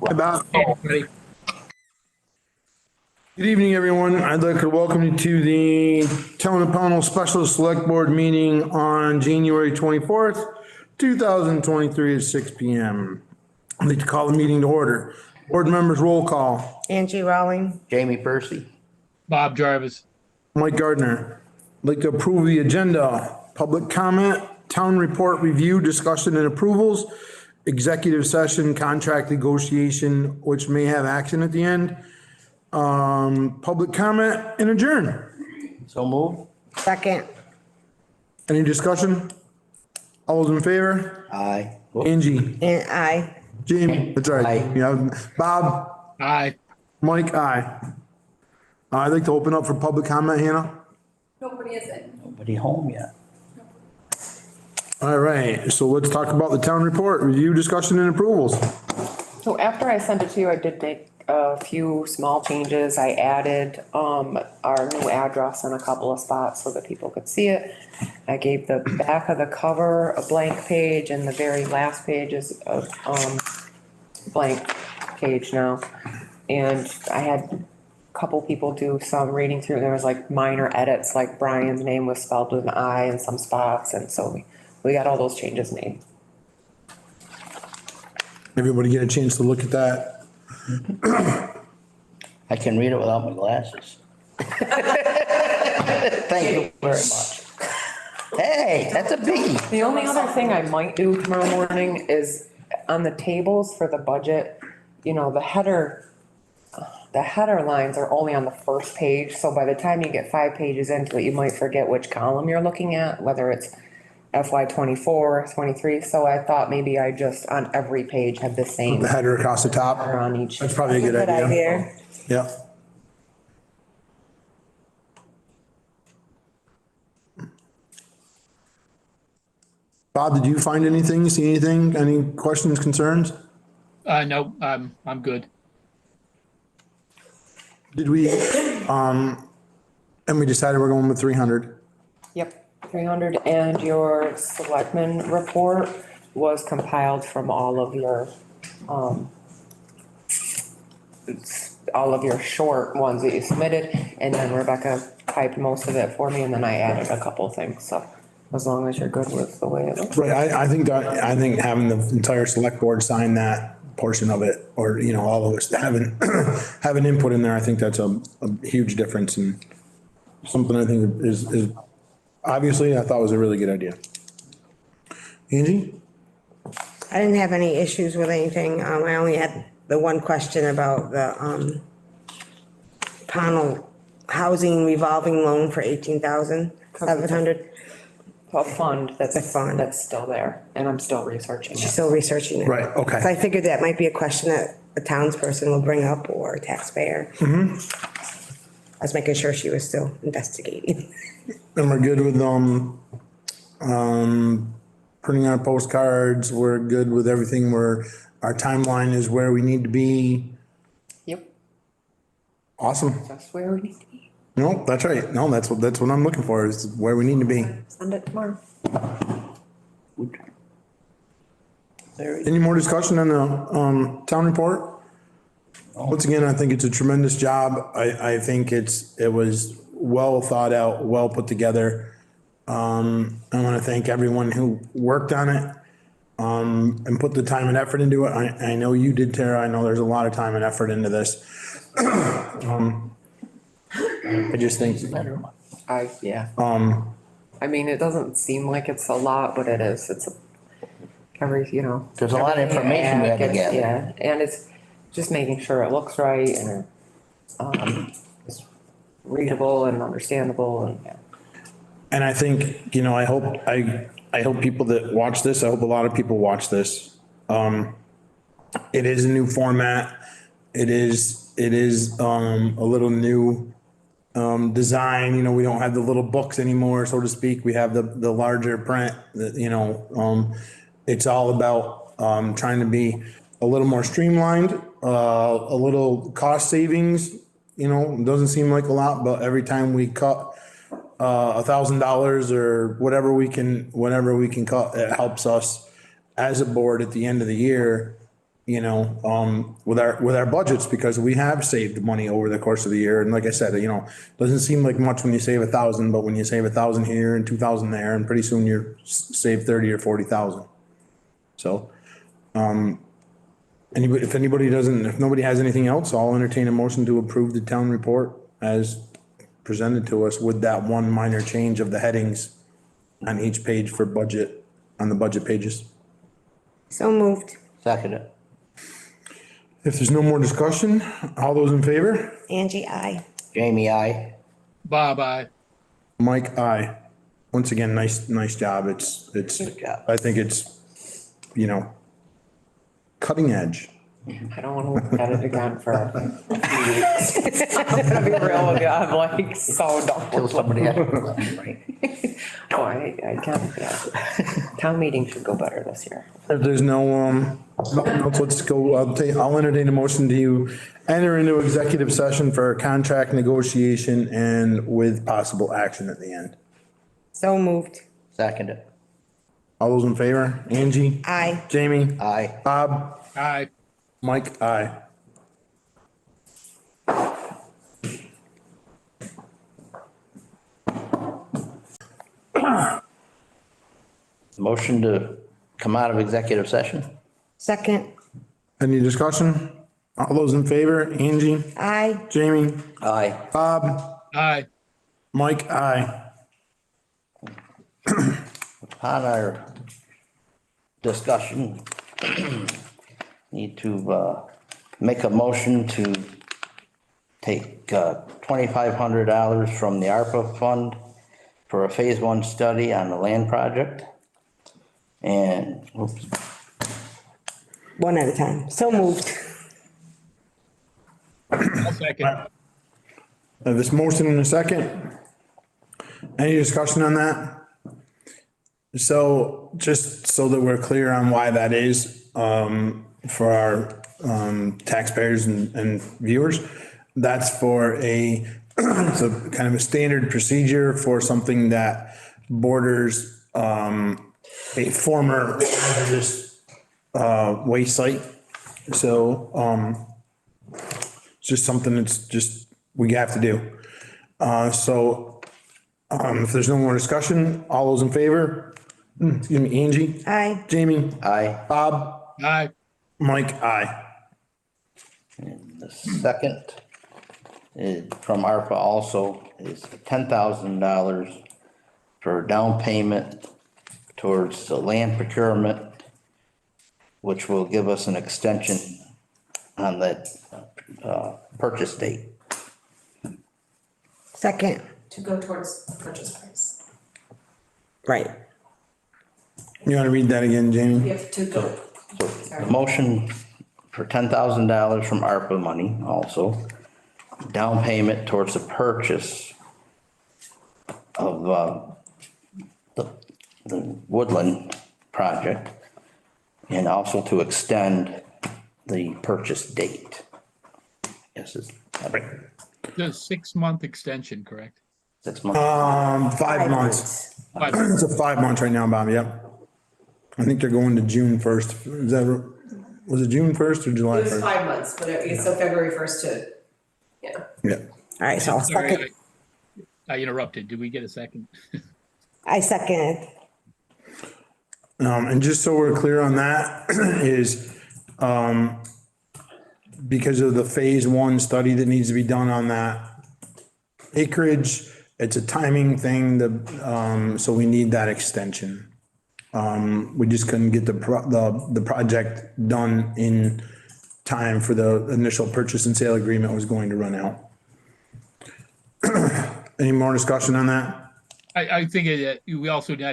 Hi, Bob. Ready? Good evening, everyone. I'd like to welcome you to the Town of Pownell Special Select Board meeting on January 24th, 2023 at 6 PM. I'd like to call the meeting to order. Board members roll call. Angie Rowling. Jamie Percy. Bob Jarvis. Mike Gardner. I'd like to approve the agenda. Public comment, town report review, discussion and approvals, executive session, contract negotiation, which may have action at the end. Public comment and adjourn. So move. Second. Any discussion? All those in favor? Aye. Angie, And I. Jamie, that's right. Aye. Yeah, Bob, Aye. Mike, aye. I'd like to open up for public comment, Hannah. Nobody is in. Nobody home yet. All right, so let's talk about the town report, review, discussion and approvals. So after I sent it to you, I did make a few small changes. I added, our new address in a couple of spots so that people could see it. I gave the back of the cover a blank page and the very last page is a, blank page now. And I had a couple people do some reading through. There was like minor edits, like Brian's name was spelled with an I in some spots. And so we got all those changes made. Everybody get a chance to look at that? I can read it without my glasses. Thank you very much. Hey, that's a biggie. The only other thing I might do tomorrow morning is on the tables for the budget, you know, the header lines are only on the first page, so by the time you get 5 pages into it, you might forget which column you're looking at, whether it's FY 24, 23, so I thought maybe I just on every page have the same The header across the top? header on each. That's probably a good idea. Yeah. Bob, did you find anything, see anything, any questions, concerns? No, I'm good. Did we, and we decided we're going with 300. Yep, 300, and your selectmen report was compiled from all of your short ones that you submitted, and then Rebecca typed most of it for me, and then I added a couple things, so as long as you're good with the way it looks. Right, I think having the entire select board sign that portion of it, or, you know, all of us having, having input in there, I think that's a huge difference and something I think is obviously I thought was a really good idea. Angie? I didn't have any issues with anything. I only had the one question about the, panel housing revolving loan for 18,700. A fund that's. A fund. That's still there, and I'm still researching She's it. still researching it. Right, okay. So I figured that might be a question that a townsperson will bring up or a taxpayer. I was making sure she was still investigating. And we're good with, printing our postcards, we're good with everything, our timeline is where we need to be. Yep, Awesome. that's where we need to be. No, that's right. No, that's what I'm looking for, is where we need to be. Send it tomorrow. Any more discussion on the, town report? Once again, I think it's a tremendous job. I think it was well thought out, well put together. I want to thank everyone who worked on it, and put the time and effort into it. I know you did, Tara. I know there's a lot of time and effort into this. I just think, Yeah. I mean, it doesn't seem like it's a lot, but it is. It's you know. There's a lot of information we have to gather. Yeah, and it's just making sure it looks right and, it's readable and understandable and, yeah. and I think, you know, I hope people that watch this, I hope a lot of people watch this. It is a new format. It is, a little new, design, you know, we don't have the little books anymore, so to speak. We have the larger print that, you know, it's all about, trying to be a little more streamlined, a little cost savings, you know, it doesn't seem like a lot, but every time we cut, $1,000 or whatever we can cut, it helps us as a board at the end of the year, with our budgets, because we have saved money over the course of the year. And like I said, doesn't seem like much when you save 1,000, but when you save 1,000 here and 2,000 there, and pretty soon you're save 30 or 40,000. So, if nobody has anything else, I'll entertain a motion to approve the town report as presented to us with that one minor change of the headings on each page for budget, on the budget pages. So moved. Second it. If there's no more discussion, all those in favor? Angie, I. Jamie, I. Bob, aye. Mike, aye. Once again, nice job. Good job. I think it's, cutting edge. I don't wanna look at it again for a few weeks. I'm gonna be real with you, I'm like so Till done. somebody has a question, right? No, I can't, yeah. Town meeting should go better this year. If there's nothing else, let's go, I'll entertain a motion to enter into executive session for a contract negotiation and with possible action at the end. So moved. Second it. All those in favor? Angie? I. Jamie? Aye. Bob? Aye. Mike? Aye. Motion to come out of executive session? Second. Any discussion? All those in favor? Angie? I. Jamie? Aye. Bob? Aye. Mike? Aye. Upon our discussion, need to make a motion to take $2,500 from the ARPA fund for a phase one study on the land project. And, oops, One at a time. So moved. I'll second. This motion in a second. Any discussion on that? So just so that we're clear on why that is, for our taxpayers and viewers, that's for it's a kind of a standard procedure for something that borders a former hazardous waste site. So it's just something that's just we have to do. If there's no more discussion, all those in favor? Excuse me, Angie? I. Jamie? aye. Bob? Aye. Mike? Aye. And the second is from ARPA also is $10,000 for down payment towards the land procurement, which will give us an extension on that purchase date. Second. To go towards the purchase price. Right. You want to read that again, We Jamie? have to go, So the motion for $10,000 from ARPA money also, down payment towards the purchase of the Woodland project, and also to extend the purchase date. Yes, it's right. The 6-month extension, correct? 6 months. 5 months. 5 It's a 5 months right now, Bob, yep. I think they're going to June 1st. Was it June 1st or July it was 1st? 5 months, but it's so February 1st to, yeah. Yeah. All right, so I'll Sorry, second. I interrupted. Did we get a second? I second. And just so we're clear on that is, because of the phase one study that needs to be done on that acreage, it's a timing thing, so we need that extension. We just couldn't get the project done in time for the initial purchase and sale agreement was going to run out. Any more discussion on that? I think I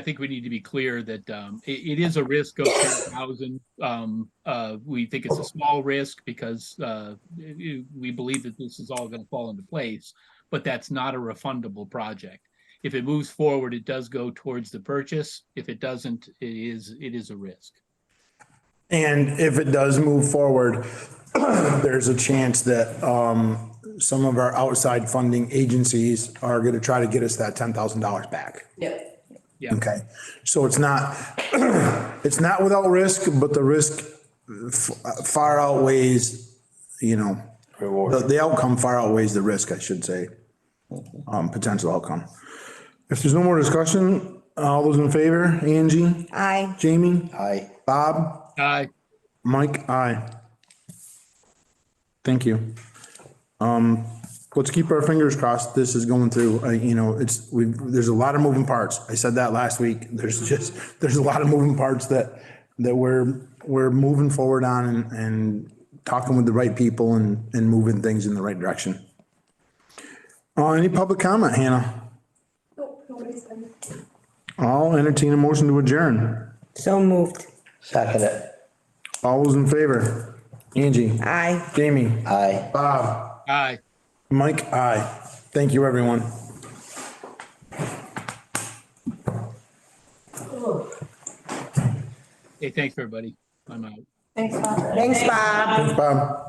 think we need to be clear that it is a risk of 10,000. We think it's a small risk because we believe that this is all going to fall into place, but that's not a refundable project. If it moves forward, it does go towards the purchase. If it doesn't, it is a risk. And if it does move forward, there's a chance that some of our outside funding agencies are going to try to get us that $10,000 back. Yep. Yeah. Okay, so it's not without risk, but the risk far outweighs, you know, the outcome far outweighs the risk, I should say. Potential outcome. If there's no more discussion, all those in favor, Angie, Aye. Jamie, Aye. Bob, Aye. Mike, aye. Thank you. Let's keep our fingers crossed this is going through. You know, there's a lot of moving parts. I said that last week. There's a lot of moving parts that we're moving forward on and talking with the right people and moving things in the right direction. Any public comment, Hannah? Nope, nobody's been. I'll entertain a motion to adjourn. So moved. Second it. All those in favor? Angie, Aye. Jamie, Aye. Bob, Aye. Mike, aye. Thank you, everyone. Hey, thanks, everybody. I'm out. Thanks, Bob. Thanks, Bob. Thanks, Bob.